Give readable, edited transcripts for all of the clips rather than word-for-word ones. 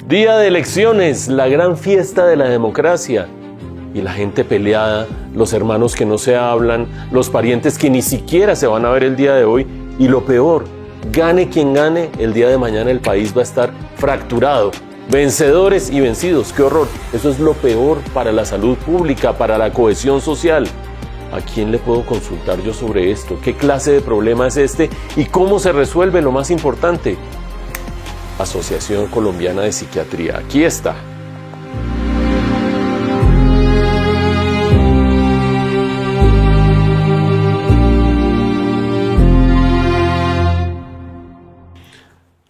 Día de elecciones, la gran fiesta de la democracia. Y la gente peleada, los hermanos que no se hablan, los parientes que ni siquiera se van a ver el día de hoy. Y lo peor, gane quien gane, el día de mañana el país va a estar fracturado. Vencedores y vencidos, qué horror. Eso es lo peor para la salud pública, para la cohesión social. ¿A quién le puedo consultar yo sobre esto? ¿Qué clase de problema es este? ¿Y cómo se resuelve lo más importante? Asociación Colombiana de Psiquiatría. Aquí está.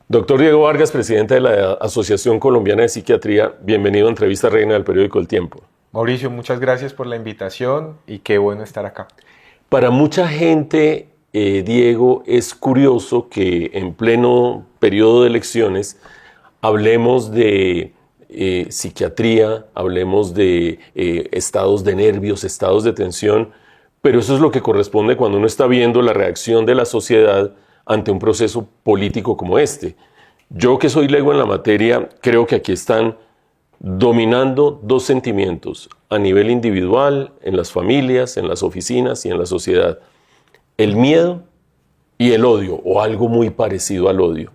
Doctor Diego Vargas, presidente de la Asociación Colombiana de Psiquiatría, bienvenido a Entrevista Reina del periódico El Tiempo. Mauricio, muchas gracias por la invitación y qué bueno estar acá. Para mucha gente, Diego, es curioso que en pleno periodo de elecciones hablemos de psiquiatría, hablemos de estados de nervios, estados de tensión, pero eso es lo que corresponde cuando uno está viendo la reacción de la sociedad ante un proceso político como este. Yo, que soy lego en la materia, creo que aquí están dominando dos sentimientos a nivel individual, en las familias, en las oficinas y en la sociedad: el miedo y el odio, o algo muy parecido al odio.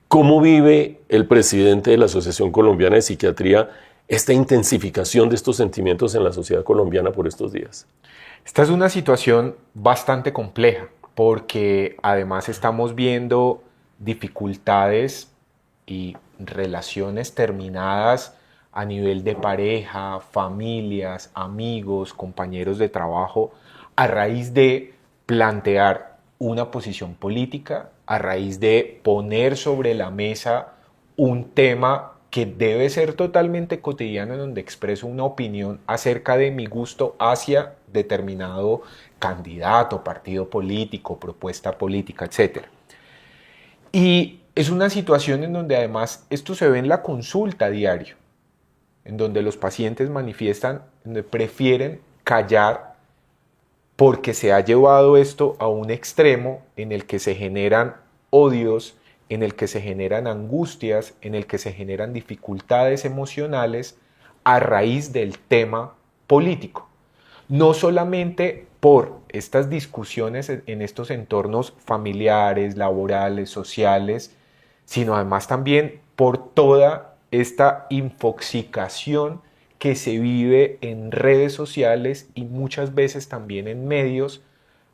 ¿Cómo vive el presidente de la Asociación Colombiana de Psiquiatría esta intensificación de estos sentimientos en la sociedad colombiana por estos días? Esta es una situación bastante compleja porque además estamos viendo dificultades y relaciones terminadas a nivel de pareja, familias, amigos, compañeros de trabajo, a raíz de plantear una posición política, a raíz de poner sobre la mesa un tema que debe ser totalmente cotidiano, en donde expreso una opinión acerca de mi gusto hacia determinado candidato, partido político, propuesta política, etc. Y es una situación en donde además esto se ve en la consulta diario, en donde los pacientes manifiestan, donde prefieren callar porque se ha llevado esto a un extremo en el que se generan odios, en el que se generan angustias, en el que se generan dificultades emocionales a raíz del tema político. No solamente por estas discusiones en estos entornos familiares, laborales, sociales, sino además también por toda esta infoxicación que se vive en redes sociales y muchas veces también en medios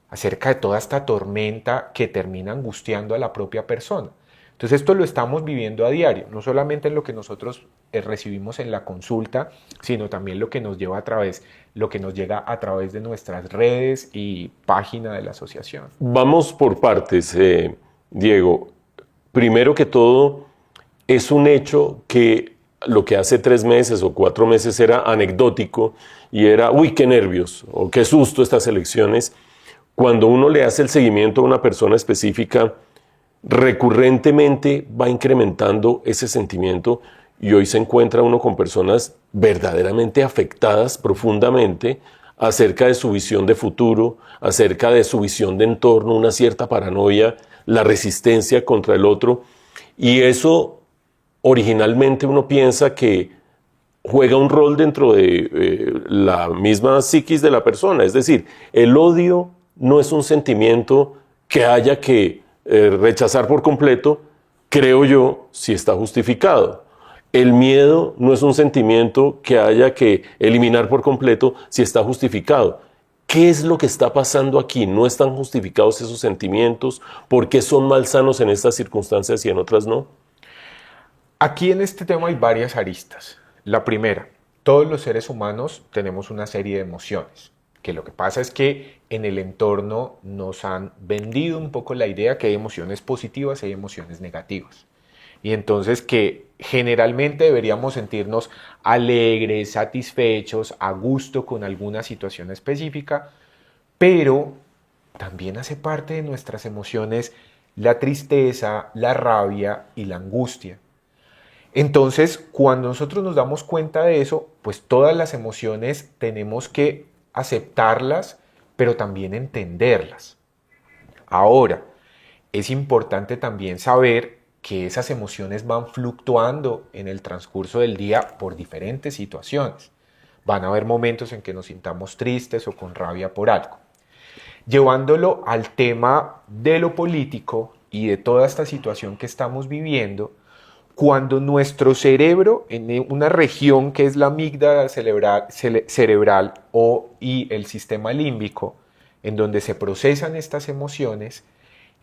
acerca de toda esta tormenta que termina angustiando a la propia persona. Entonces esto lo estamos viviendo a diario, no solamente en lo que nosotros recibimos en la consulta, sino también lo que nos llega a través de nuestras redes y página de la asociación. Vamos por partes, Diego. Primero que todo, es un hecho que lo que hace 3 meses o 4 meses era anecdótico y era, uy, qué nervios o qué susto estas elecciones. Cuando uno le hace el seguimiento a una persona específica, recurrentemente va incrementando ese sentimiento y hoy se encuentra uno con personas verdaderamente afectadas profundamente acerca de su visión de futuro, acerca de su visión de entorno, una cierta paranoia, la resistencia contra el otro. Y eso originalmente uno piensa que juega un rol dentro de la misma psiquis de la persona. Es decir, el odio no es un sentimiento que haya que rechazar por completo, creo yo, si está justificado. El miedo no es un sentimiento que haya que eliminar por completo si está justificado. ¿Qué es lo que está pasando aquí? ¿No están justificados esos sentimientos? ¿Por qué son malsanos en estas circunstancias y en otras no? Aquí en este tema hay varias aristas. La primera, todos los seres humanos tenemos una serie de emociones, que lo que pasa es que en el entorno nos han vendido un poco la idea que hay emociones positivas y hay emociones negativas. Y entonces que generalmente deberíamos sentirnos alegres, satisfechos, a gusto con alguna situación específica, pero también hace parte de nuestras emociones la tristeza, la rabia y la angustia. Entonces, cuando nosotros nos damos cuenta de eso, pues todas las emociones tenemos que aceptarlas, pero también entenderlas. Ahora, es importante también saber que esas emociones van fluctuando en el transcurso del día por diferentes situaciones. Van a haber momentos en que nos sintamos tristes o con rabia por algo. Llevándolo al tema de lo político y de toda esta situación que estamos viviendo, cuando nuestro cerebro, en una región que es la amígdala cerebral y el sistema límbico, en donde se procesan estas emociones,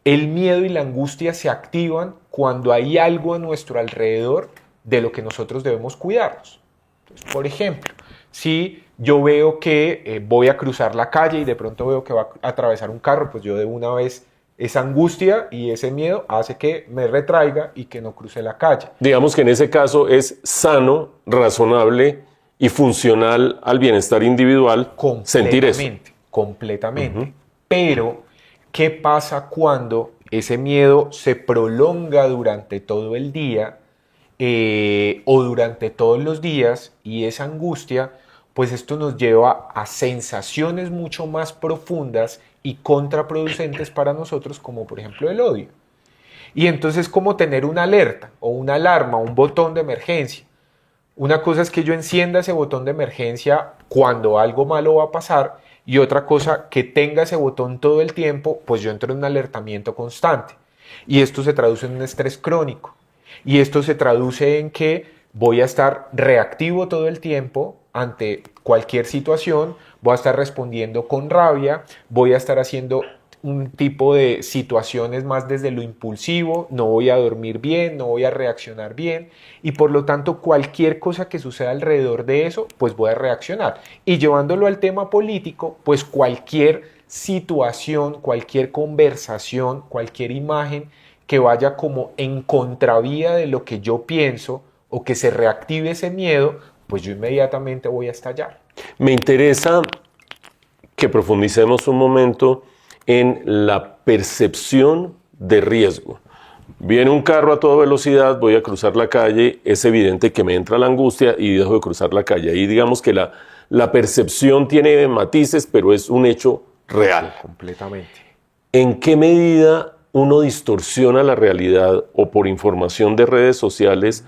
el miedo y la angustia se activan cuando hay algo a nuestro alrededor de lo que nosotros debemos cuidarnos. Entonces, por ejemplo, si yo veo que voy a cruzar la calle y de pronto veo que va a atravesar un carro, pues yo de una vez esa angustia y ese miedo hace que me retraiga y que no cruce la calle. Digamos que en ese caso es sano, razonable y funcional al bienestar individual sentir eso. Completamente. Pero, ¿qué pasa cuando ese miedo se prolonga durante todo el día o durante todos los días y esa angustia, pues esto nos lleva a sensaciones mucho más profundas y contraproducentes para nosotros, como por ejemplo el odio? Y entonces, como tener una alerta o una alarma, un botón de emergencia. Una cosa es que yo encienda ese botón de emergencia cuando algo malo va a pasar, y otra cosa que tenga ese botón todo el tiempo, pues yo entro en un alertamiento constante. Y esto se traduce en un estrés crónico. Y esto se traduce en que voy a estar reactivo todo el tiempo ante cualquier situación, voy a estar respondiendo con rabia, voy a estar haciendo un tipo de situaciones más desde lo impulsivo, no voy a dormir bien, no voy a reaccionar bien y por lo tanto cualquier cosa que suceda alrededor de eso, pues voy a reaccionar. Y llevándolo al tema político, pues cualquier situación, cualquier conversación, cualquier imagen que vaya como en contravía de lo que yo pienso o que se reactive ese miedo, pues yo inmediatamente voy a estallar. Me interesa que profundicemos un momento en la percepción de riesgo. Viene un carro a toda velocidad, voy a cruzar la calle, es evidente que me entra la angustia y dejo de cruzar la calle. Ahí digamos que la percepción tiene matices, pero es un hecho real. Completamente. ¿En qué medida uno distorsiona la realidad o por información de redes sociales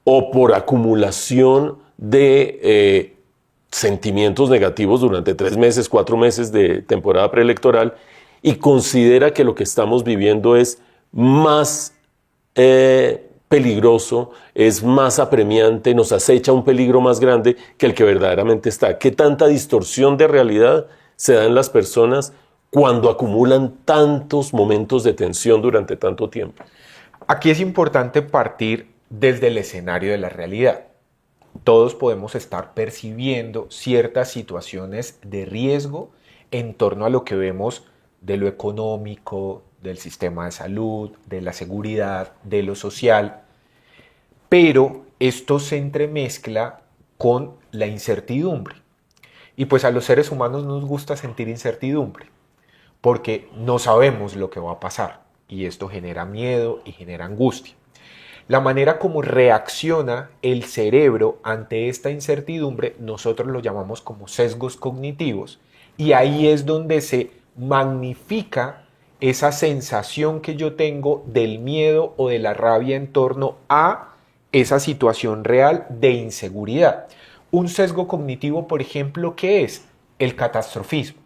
o por acumulación de sentimientos negativos durante 3 meses, 4 meses de temporada preelectoral y considera que lo que estamos viviendo es más peligroso, es más apremiante, nos acecha un peligro más grande que el que verdaderamente está? ¿Qué tanta distorsión de realidad se da en las personas cuando acumulan tantos momentos de tensión durante tanto tiempo? Aquí es importante partir desde el escenario de la realidad. Todos podemos estar percibiendo ciertas situaciones de riesgo en torno a lo que vemos de lo económico, del sistema de salud, de la seguridad, de lo social, pero esto se entremezcla con la incertidumbre. Y pues a los seres humanos nos gusta sentir incertidumbre, porque no sabemos lo que va a pasar, y esto genera miedo y genera angustia. La manera como reacciona el cerebro ante esta incertidumbre, nosotros lo llamamos como sesgos cognitivos, y ahí es donde se magnifica esa sensación que yo tengo del miedo o de la rabia en torno a esa situación real de inseguridad. Un sesgo cognitivo, por ejemplo, ¿qué es? El catastrofismo.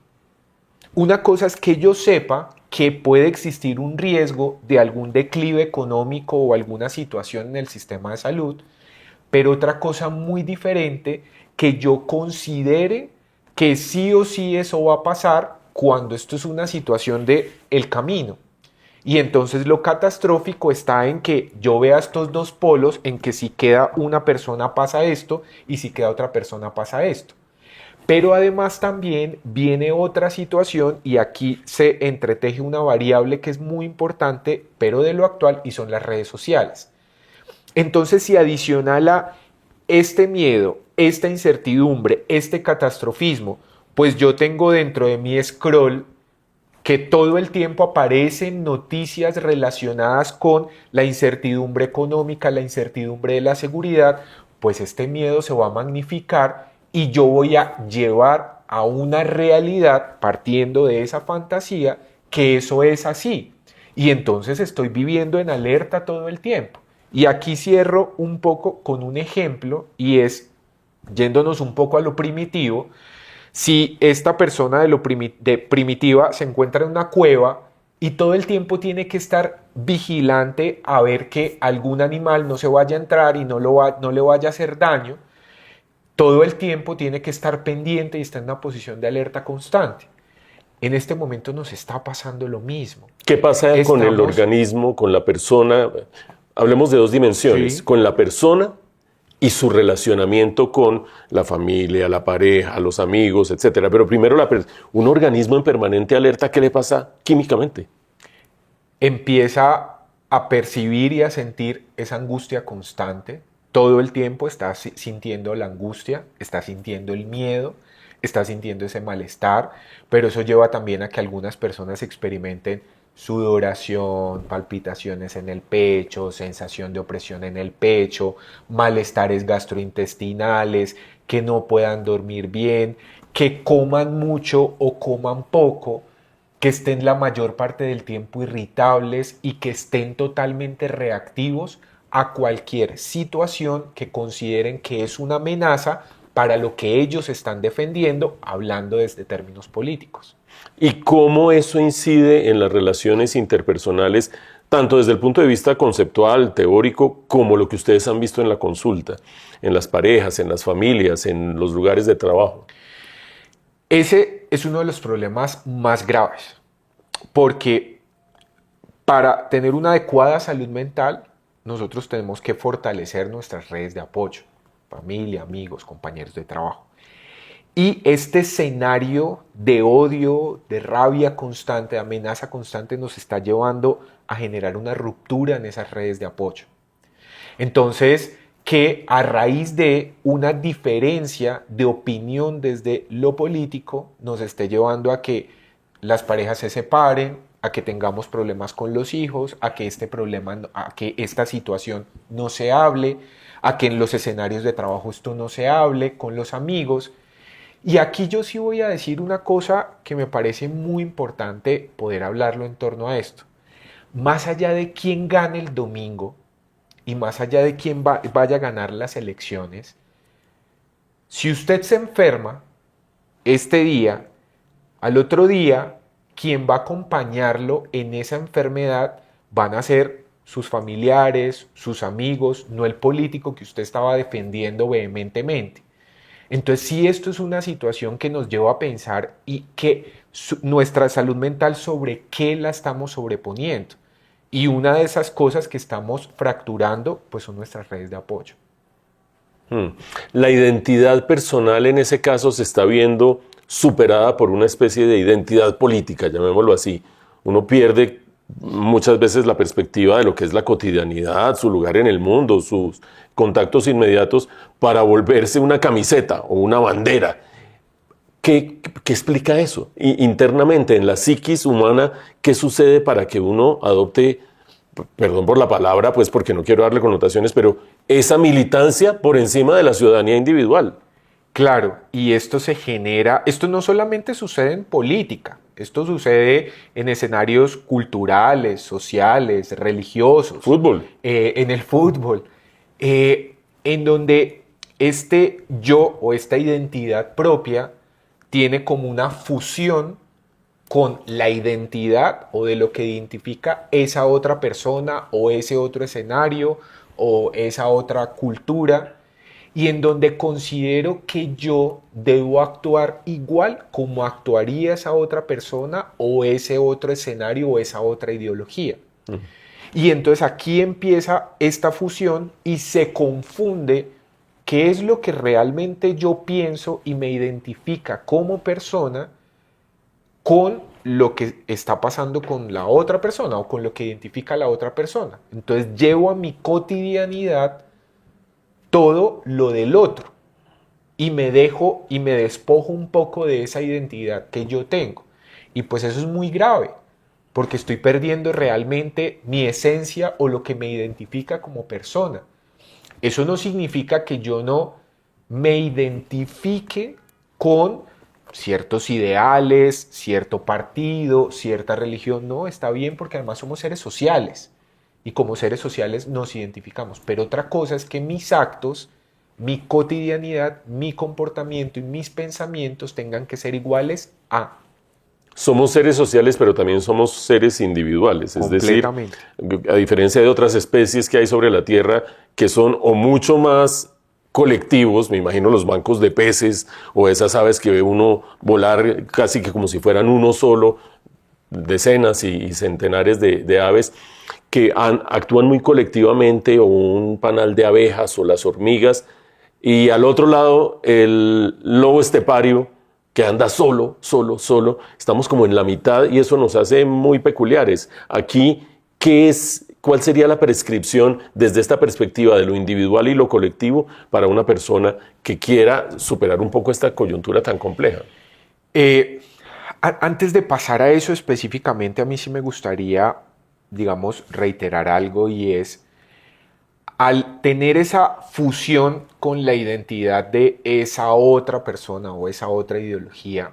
Una cosa es que yo sepa que puede existir un riesgo de algún declive económico o alguna situación en el sistema de salud, pero otra cosa muy diferente, que yo considere que sí o sí eso va a pasar cuando esto es una situación de el camino. Y entonces lo catastrófico está en que yo vea estos dos polos, en que si queda una persona pasa esto y si queda otra persona pasa esto. Pero además también viene otra situación y aquí se entreteje una variable que es muy importante, pero de lo actual, y son las redes sociales. Entonces, si adicional a este miedo, esta incertidumbre, este catastrofismo, pues yo tengo dentro de mi scroll que todo el tiempo aparecen noticias relacionadas con la incertidumbre económica, la incertidumbre de la seguridad, pues este miedo se va a magnificar y yo voy a llevar a una realidad, partiendo de esa fantasía, que eso es así. y entonces estoy viviendo en alerta todo el tiempo. Y aquí cierro un poco con un ejemplo y es, yéndonos un poco a lo primitivo, si esta persona de primitiva se encuentra en una cueva y todo el tiempo tiene que estar vigilante a ver que algún animal no se vaya a entrar y no le vaya a hacer daño, todo el tiempo tiene que estar pendiente y está en una posición de alerta constante. En este momento nos está pasando lo mismo. ¿Qué pasa con el organismo, con la persona? Hablemos de dos dimensiones, Sí. con la persona y su relacionamiento con la familia, la pareja, los amigos, etcétera. Pero primero, un organismo en permanente alerta, ¿qué le pasa químicamente? Empieza a percibir y a sentir esa angustia constante. Todo el tiempo está sintiendo la angustia, está sintiendo el miedo, está sintiendo ese malestar, pero eso lleva también a que algunas personas experimenten sudoración, palpitaciones en el pecho, sensación de opresión en el pecho, malestares gastrointestinales, que no puedan dormir bien, que coman mucho o coman poco, que estén la mayor parte del tiempo irritables y que estén totalmente reactivos a cualquier situación que consideren que es una amenaza para lo que ellos están defendiendo, hablando desde términos políticos. ¿Y cómo eso incide en las relaciones interpersonales, tanto desde el punto de vista conceptual, teórico, como lo que ustedes han visto en la consulta, en las parejas, en las familias, en los lugares de trabajo? Ese es uno de los problemas más graves, porque para tener una adecuada salud mental, nosotros tenemos que fortalecer nuestras redes de apoyo, familia, amigos, compañeros de trabajo. Y este escenario de odio, de rabia constante, de amenaza constante nos está llevando a generar una ruptura en esas redes de apoyo. Entonces, que a raíz de una diferencia de opinión desde lo político nos esté llevando a que las parejas se separen, a que tengamos problemas con los hijos, a que a que esta situación no se hable, a que en los escenarios de trabajo esto no se hable, con los amigos. Y aquí yo sí voy a decir una cosa que me parece muy importante poder hablarlo en torno a esto. Más allá de quién gane el domingo y más allá de quién vaya a ganar las elecciones, si usted se enferma este día, al otro día, quien va a acompañarlo en esa enfermedad van a ser sus familiares, sus amigos, no el político que usted estaba defendiendo vehementemente. Entonces, sí, esto es una situación que nos lleva a pensar y que nuestra salud mental sobre qué la estamos sobreponiendo. Y una de esas cosas que estamos fracturando, pues son nuestras redes de apoyo. La identidad personal en ese caso se está viendo superada por una especie de identidad política, llamémoslo así. Uno pierde muchas veces la perspectiva de lo que es la cotidianidad, su lugar en el mundo, sus contactos inmediatos, para volverse una camiseta o una bandera. ¿Qué explica eso? Internamente, en la psiquis humana, ¿qué sucede para que uno adopte, perdón por la palabra, pues porque no quiero darle connotaciones, pero esa militancia por encima de la ciudadanía individual? Claro, y esto se genera, esto no solamente sucede en política, esto sucede en escenarios culturales, sociales, religiosos. Fútbol. En el fútbol, en donde este yo o esta identidad propia tiene como una fusión con la identidad o de lo que identifica esa otra persona o ese otro escenario o esa otra cultura, y en donde considero que yo debo actuar igual como actuaría esa otra persona o ese otro escenario o esa otra ideología. Y entonces aquí empieza esta fusión y se confunde qué es lo que realmente yo pienso y me identifica como persona con lo que está pasando con la otra persona o con lo que identifica a la otra persona. Entonces llevo a mi cotidianidad todo lo del otro y me dejo y me despojo un poco de esa identidad que yo tengo. Y pues eso es muy grave, porque estoy perdiendo realmente mi esencia o lo que me identifica como persona. Eso no significa que yo no me identifique con ciertos ideales, cierto partido, cierta religión. No, está bien porque además somos seres sociales y como seres sociales nos identificamos. Pero otra cosa es que mis actos, mi cotidianidad, mi comportamiento y mis pensamientos tengan que ser iguales a. Somos seres sociales, pero también somos seres individuales. Es decir, a diferencia de otras especies que hay sobre la Tierra, que son o mucho más colectivos, me imagino los bancos de peces o esas aves que ve uno volar casi que como si fueran uno solo, decenas y centenares de aves que actúan muy colectivamente, o un panal de abejas o las hormigas, y al otro lado el lobo estepario que anda solo, estamos como en la mitad y eso nos hace muy peculiares. Aquí, ¿cuál sería la prescripción desde esta perspectiva de lo individual y lo colectivo para una persona que quiera superar un poco esta coyuntura tan compleja? Antes de pasar a eso específicamente, a mí sí me gustaría, digamos, reiterar algo, y es, al tener esa fusión con la identidad de esa otra persona o esa otra ideología,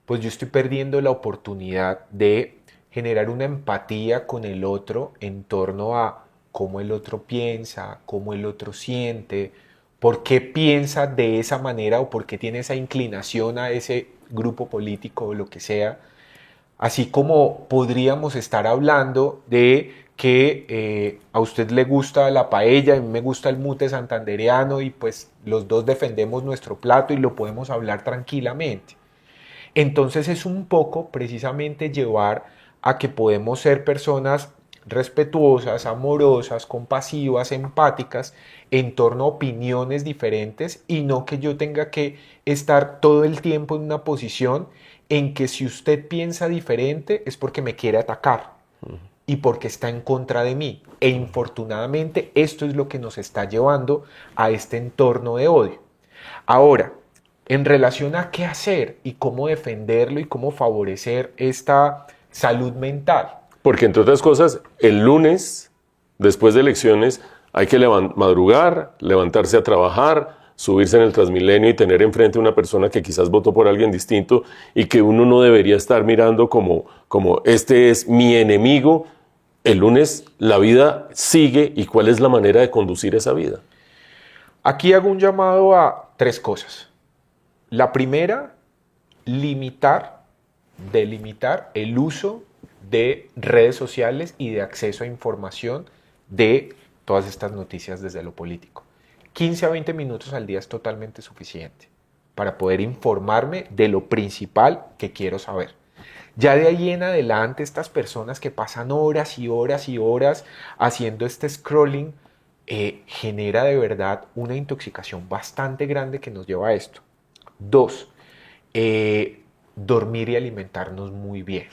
pues yo estoy perdiendo la oportunidad de generar una empatía con el otro en torno a cómo el otro piensa, cómo el otro siente, por qué piensa de esa manera o por qué tiene esa inclinación a ese grupo político o lo que sea. Así como podríamos estar hablando de que a usted le gusta la paella, a mí me gusta el mute santandereano, y pues los dos defendemos nuestro plato y lo podemos hablar tranquilamente. Entonces es un poco precisamente llevar a que podemos ser personas respetuosas, amorosas, compasivas, empáticas en torno a opiniones diferentes, y no que yo tenga que estar todo el tiempo en una posición en que si usted piensa diferente es porque me quiere atacar y porque está en contra de mí. E infortunadamente esto es lo que nos está llevando a este entorno de odio. Ahora, en relación a qué hacer y cómo defenderlo y cómo favorecer esta salud mental. Porque entre otras cosas, el lunes, después de elecciones, hay que madrugar, levantarse a trabajar, subirse en el Transmilenio y tener enfrente a una persona que quizás votó por alguien distinto y que uno no debería estar mirando como este es mi enemigo. El lunes la vida sigue, y ¿cuál es la manera de conducir esa vida? Aquí hago un llamado a 3 cosas. La primera, delimitar el uso de redes sociales y de acceso a información de todas estas noticias desde lo político. 15 a 20 minutos al día es totalmente suficiente para poder informarme de lo principal que quiero saber. Ya de ahí en adelante, estas personas que pasan horas y horas y horas haciendo este scrolling, genera de verdad una intoxicación bastante grande que nos lleva a esto. 2, dormir y alimentarnos muy bien.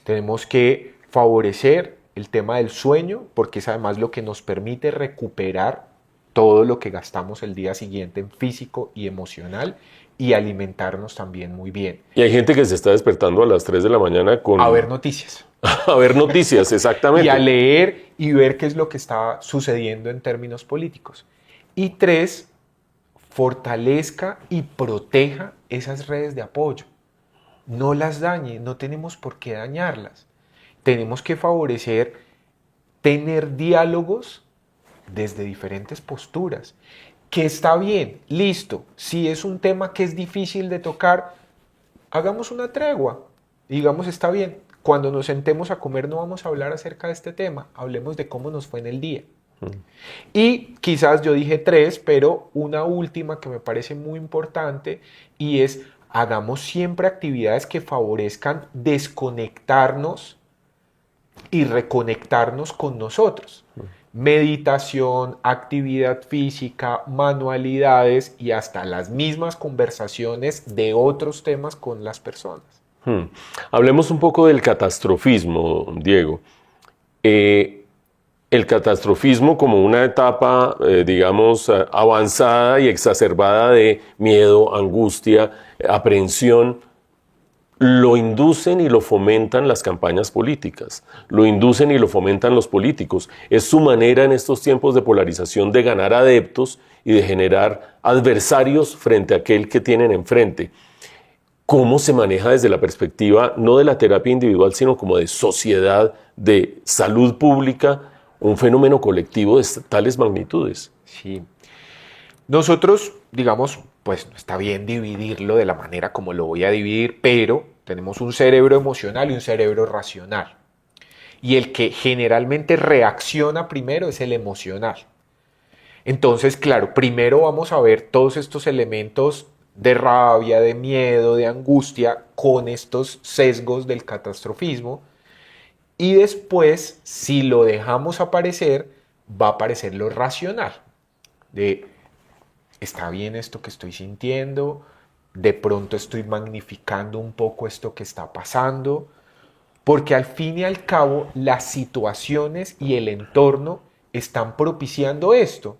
Tenemos que favorecer el tema del sueño, porque es además lo que nos permite recuperar todo lo que gastamos el día siguiente en físico y emocional, y alimentarnos también muy bien. Y hay gente que se está despertando a las 3 de la mañana a ver noticias. A ver noticias, exactamente. Y a leer y ver qué es lo que está sucediendo en términos políticos. Y 3, fortalezca y proteja esas redes de apoyo. No las dañe, no tenemos por qué dañarlas. Tenemos que favorecer tener diálogos desde diferentes posturas. Que está bien, listo. Si es un tema que es difícil de tocar, hagamos una tregua. Digamos, está bien, cuando nos sentemos a comer no vamos a hablar acerca de este tema, hablemos de cómo nos fue en el día. Y quizás yo dije 3, pero una última que me parece muy importante, y es: hagamos siempre actividades que favorezcan desconectarnos y reconectarnos con nosotros. Meditación, actividad física, manualidades y hasta las mismas conversaciones de otros temas con las personas. Hablemos un poco del catastrofismo, Diego. El catastrofismo como una etapa, digamos, avanzada y exacerbada de miedo, angustia, aprehensión, lo inducen y lo fomentan las campañas políticas, lo inducen y lo fomentan los políticos. Es su manera en estos tiempos de polarización de ganar adeptos y de generar adversarios frente a aquel que tienen enfrente. cómo se maneja desde la perspectiva no de la terapia individual, sino como de sociedad, de salud pública, un fenómeno colectivo de tales magnitudes. Sí. Nosotros, digamos, pues no está bien dividirlo de la manera como lo voy a dividir, pero tenemos un cerebro emocional y un cerebro racional. Y el que generalmente reacciona primero es el emocional. Entonces, claro, primero vamos a ver todos estos elementos de rabia, de miedo, de angustia, con estos sesgos del catastrofismo. Y después, si lo dejamos aparecer, va a aparecer lo racional. De, ¿está bien esto que estoy sintiendo? De pronto estoy magnificando un poco esto que está pasando. Porque al fin y al cabo, las situaciones y el entorno están propiciando esto.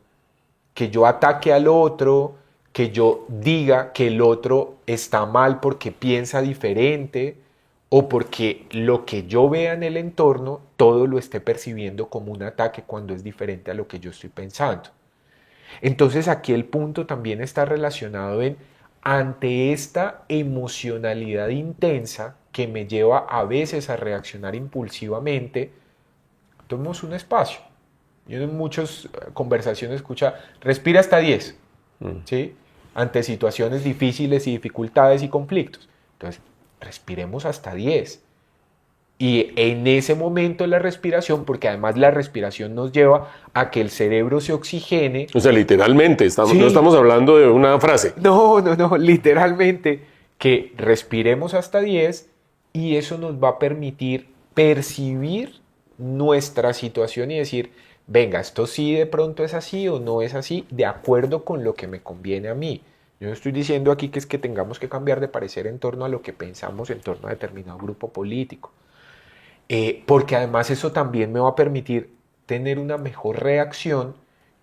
Que yo ataque al otro, que yo diga que el otro está mal porque piensa diferente o porque lo que yo vea en el entorno, todo lo esté percibiendo como un ataque cuando es diferente a lo que yo estoy pensando. Entonces aquí el punto también está relacionado en, ante esta emocionalidad intensa que me lleva a veces a reaccionar impulsivamente, tomemos un espacio. Yo en muchas conversaciones escucho, respira hasta 10, ¿sí? Ante situaciones difíciles y dificultades y conflictos. Entonces, respiremos hasta 10. Y en ese momento la respiración, porque además la respiración nos lleva a que el cerebro se oxigene. O sea, literalmente, Sí. no estamos hablando de una frase. No, literalmente, que respiremos hasta 10 y eso nos va a permitir percibir nuestra situación y decir, venga, esto sí de pronto es así o no es así, de acuerdo con lo que me conviene a mí. Yo no estoy diciendo aquí que es que tengamos que cambiar de parecer en torno a lo que pensamos en torno a determinado grupo político, porque además eso también me va a permitir tener una mejor reacción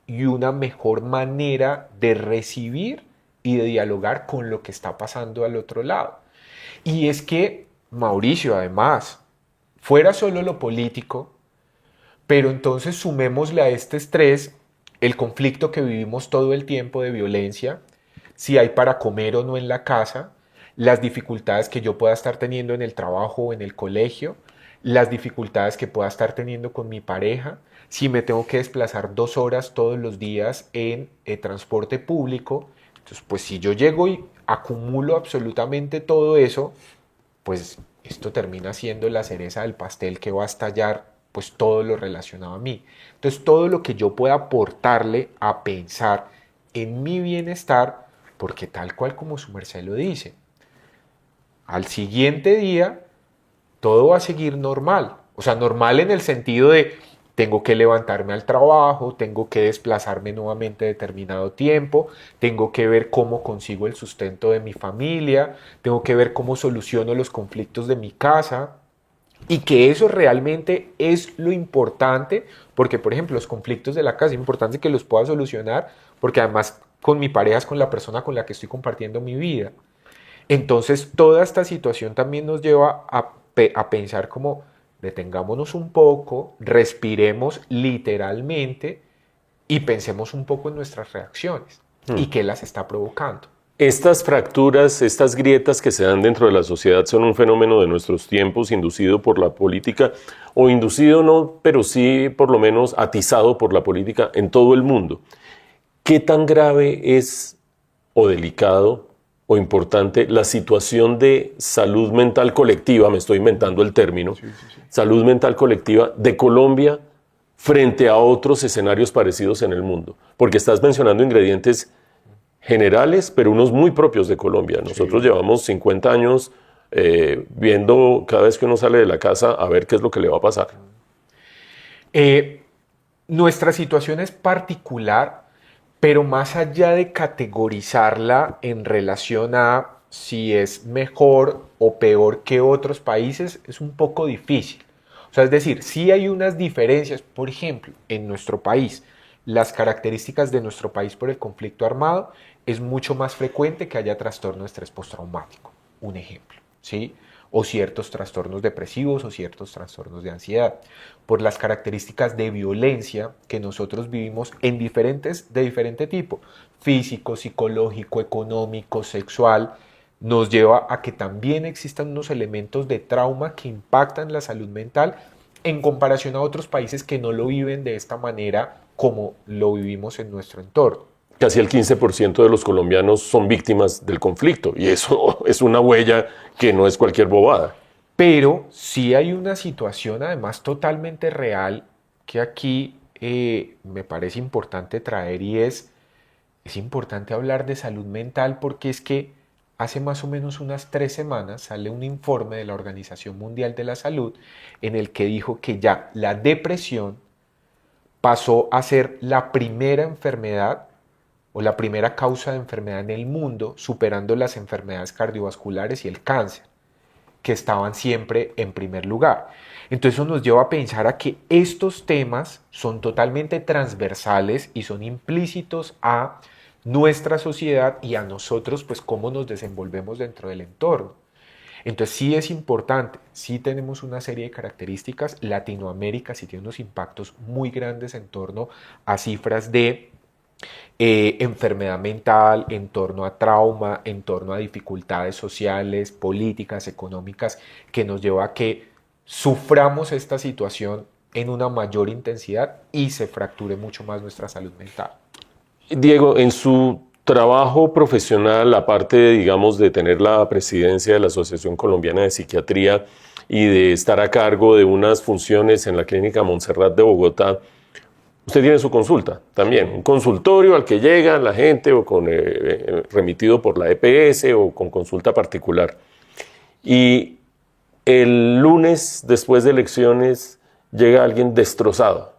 y una mejor manera de recibir y de dialogar con lo que está pasando al otro lado. Y es que, Mauricio, además, fuera solo lo político, pero entonces sumémosle a este estrés el conflicto que vivimos todo el tiempo de violencia, si hay para comer o no en la casa, las dificultades que yo pueda estar teniendo en el trabajo o en el colegio, las dificultades que pueda estar teniendo con mi pareja, si me tengo que desplazar 2 horas todos los días en transporte público. Entonces, pues si yo llego y acumulo absolutamente todo eso, pues esto termina siendo la cereza del pastel que va a estallar pues todo lo relacionado a mí. Entonces, todo lo que yo pueda aportarle a pensar en mi bienestar, porque tal cual como su merced lo dice, al siguiente día todo va a seguir normal. O sea, normal en el sentido de tengo que levantarme al trabajo, tengo que desplazarme nuevamente determinado tiempo, tengo que ver cómo consigo el sustento de mi familia, tengo que ver cómo soluciono los conflictos de mi casa y que eso realmente es lo importante, porque por ejemplo los conflictos de la casa es importante que los pueda solucionar, porque además con mi pareja es con la persona con la que estoy compartiendo mi vida. Entonces toda esta situación también nos lleva a pensar como detengámonos un poco, respiremos literalmente y pensemos un poco en nuestras reacciones y qué las está provocando. Estas fracturas, estas grietas que se dan dentro de la sociedad son un fenómeno de nuestros tiempos inducido por la política, o inducido no, pero sí por lo menos atizado por la política en todo el mundo. ¿Qué tan grave es o delicado o importante la situación de salud mental colectiva, me estoy inventando el término, salud mental colectiva de Colombia frente a otros escenarios parecidos en el mundo? Porque estás mencionando ingredientes generales, pero unos muy propios de Colombia. Nosotros llevamos 50 años viendo cada vez que uno sale de la casa a ver qué es lo que le va a pasar. Nuestra situación es particular, pero más allá de categorizarla en relación a si es mejor o peor que otros países, es un poco difícil. O sea, es decir, sí hay unas diferencias. Por ejemplo, en nuestro país, las características de nuestro país por el conflicto armado es mucho más frecuente que haya trastorno de estrés postraumático, un ejemplo, ¿sí? O ciertos trastornos depresivos o ciertos trastornos de ansiedad, por las características de violencia que nosotros vivimos de diferente tipo, físico, psicológico, económico, sexual, nos lleva a que también existan unos elementos de trauma que impactan la salud mental en comparación a otros países que no lo viven de esta manera como lo vivimos en nuestro entorno. Casi el 15% de los colombianos son víctimas del conflicto y eso es una huella que no es cualquier bobada. Pero sí hay una situación además totalmente real que aquí me parece importante traer y es importante hablar de salud mental porque es que hace más o menos unas 3 semanas sale un informe de la Organización Mundial de la Salud en el que dijo que ya la depresión pasó a ser la primera enfermedad o la primera causa de enfermedad en el mundo, superando las enfermedades cardiovasculares y el cáncer, que estaban siempre en primer lugar. Entonces eso nos lleva a pensar a que estos temas son totalmente transversales y son implícitos a nuestra sociedad y a nosotros, pues cómo nos desenvolvemos dentro del entorno. Entonces sí es importante, sí tenemos una serie de características. Latinoamérica sí tiene unos impactos muy grandes en torno a cifras de enfermedad mental, en torno a trauma, en torno a dificultades sociales, políticas, económicas, que nos lleva a que suframos esta situación en una mayor intensidad y se fracture mucho más nuestra salud mental. Diego, en su trabajo profesional, aparte, digamos, de tener la presidencia de la Asociación Colombiana de Psiquiatría y de estar a cargo de unas funciones en la Clínica Montserrat de Bogotá, usted tiene su consulta también, un consultorio al que llega la gente o con remitido por la EPS o con consulta particular. Y el lunes, después de elecciones, llega alguien destrozado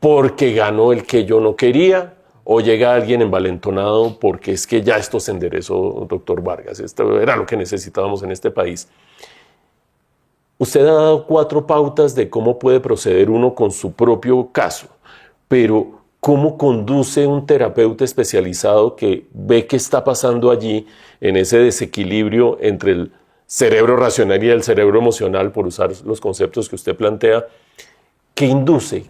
porque ganó el que yo no quería, o llega alguien envalentonado porque es que ya esto se enderezó, doctor Vargas, esto era lo que necesitábamos en este país. Usted ha dado 4 pautas de cómo puede proceder uno con su propio caso, pero ¿cómo conduce un terapeuta especializado que ve qué está pasando allí en ese desequilibrio entre el cerebro racional y el cerebro emocional, por usar los conceptos que usted plantea? ¿Qué induce?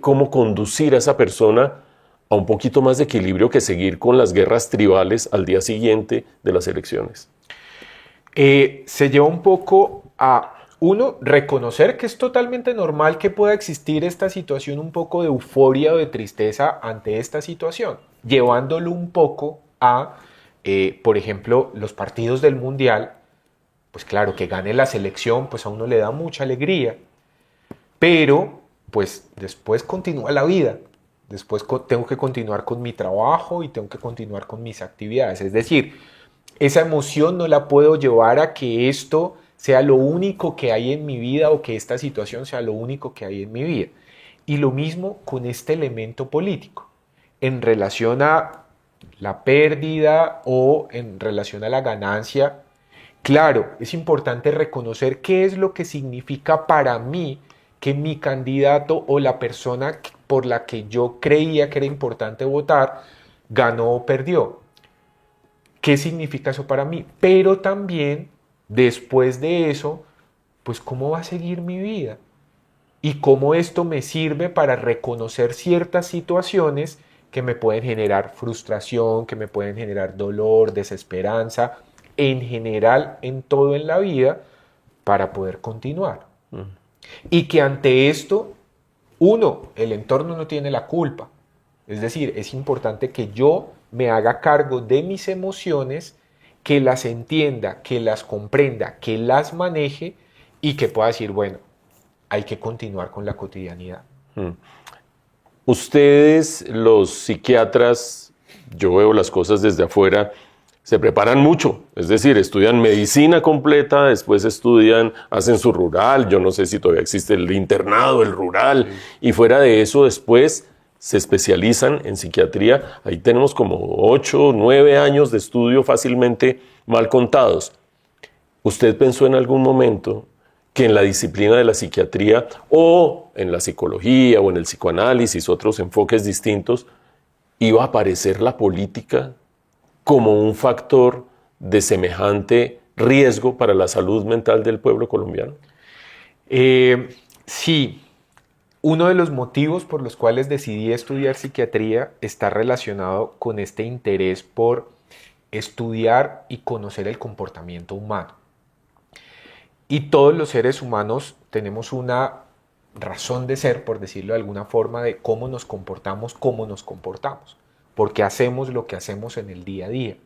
¿Cómo conducir a esa persona a un poquito más de equilibrio que seguir con las guerras tribales al día siguiente de las elecciones? Se lleva un poco a, uno, reconocer que es totalmente normal que pueda existir esta situación, un poco de euforia o de tristeza ante esta situación, llevándolo un poco a, por ejemplo, los partidos del Mundial. Pues claro, que gane la selección, pues a uno le da mucha alegría, pero pues después continúa la vida. Después tengo que continuar con mi trabajo y tengo que continuar con mis actividades. Es decir, esa emoción no la puedo llevar a que esto sea lo único que hay en mi vida o que esta situación sea lo único que hay en mi vida. Y lo mismo con este elemento político, en relación a la pérdida o en relación a la ganancia. Claro, es importante reconocer qué es lo que significa para mí que mi candidato o la persona por la que yo creía que era importante votar ganó o perdió. ¿Qué significa eso para mí? Pero también, después de eso, pues cómo va a seguir mi vida y cómo esto me sirve para reconocer ciertas situaciones que me pueden generar frustración, que me pueden generar dolor, desesperanza, en general, en todo en la vida, para poder continuar. Y que ante esto, uno, el entorno no tiene la culpa. Es decir, es importante que yo me haga cargo de mis emociones, que las entienda, que las comprenda, que las maneje y que pueda decir, bueno, hay que continuar con la cotidianidad. Ustedes, los psiquiatras, yo veo las cosas desde afuera, se preparan mucho, es decir, estudian medicina completa, después estudian, hacen su rural, yo no sé si todavía existe el internado, el rural, y fuera de eso después se especializan en psiquiatría. Ahí tenemos como 8 o 9 años de estudio fácilmente mal contados. ¿Usted pensó en algún momento que en la disciplina de la psiquiatría o en la psicología o en el psicoanálisis, otros enfoques distintos, iba a aparecer la política como un factor de semejante riesgo para la salud mental del pueblo colombiano? Sí, uno de los motivos por los cuales decidí estudiar psiquiatría está relacionado con este interés por estudiar y conocer el comportamiento humano. Y todos los seres humanos tenemos una razón de ser, por decirlo de alguna forma, de cómo nos comportamos, porque hacemos lo que hacemos en el día a día.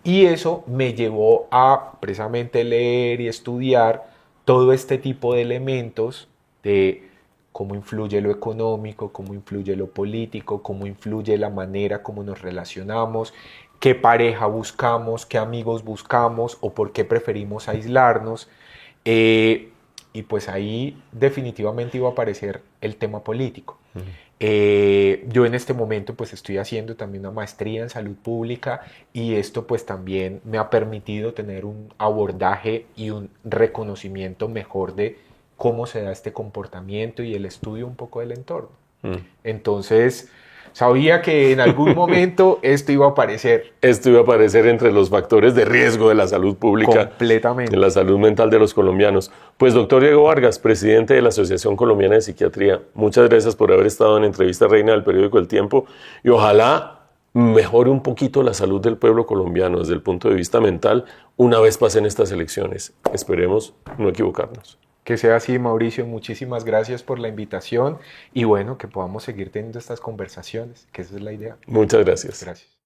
Y eso me llevó a precisamente leer y estudiar todo este tipo de elementos de cómo influye lo económico, cómo influye lo político, cómo influye la manera como nos relacionamos, qué pareja buscamos, qué amigos buscamos o por qué preferimos aislarnos. Y pues ahí definitivamente iba a aparecer el tema político. Yo en este momento pues estoy haciendo también una maestría en salud pública y esto pues también me ha permitido tener un abordaje y un reconocimiento mejor de cómo se da este comportamiento y el estudio un poco del entorno. Entonces, sabía que en algún momento esto iba a aparecer. Esto iba a aparecer entre los factores de riesgo de la salud pública. Completamente. De la salud mental de los colombianos. Pues doctor Diego Vargas, presidente de la Asociación Colombiana de Psiquiatría, muchas gracias por haber estado en Entrevista Reina del periódico El Tiempo y ojalá mejore un poquito la salud del pueblo colombiano desde el punto de vista mental una vez pasen estas elecciones. Esperemos no equivocarnos. Que sea así, Mauricio. Muchísimas gracias por la invitación y bueno, que podamos seguir teniendo estas conversaciones, que esa es la idea. Muchas gracias. Gracias.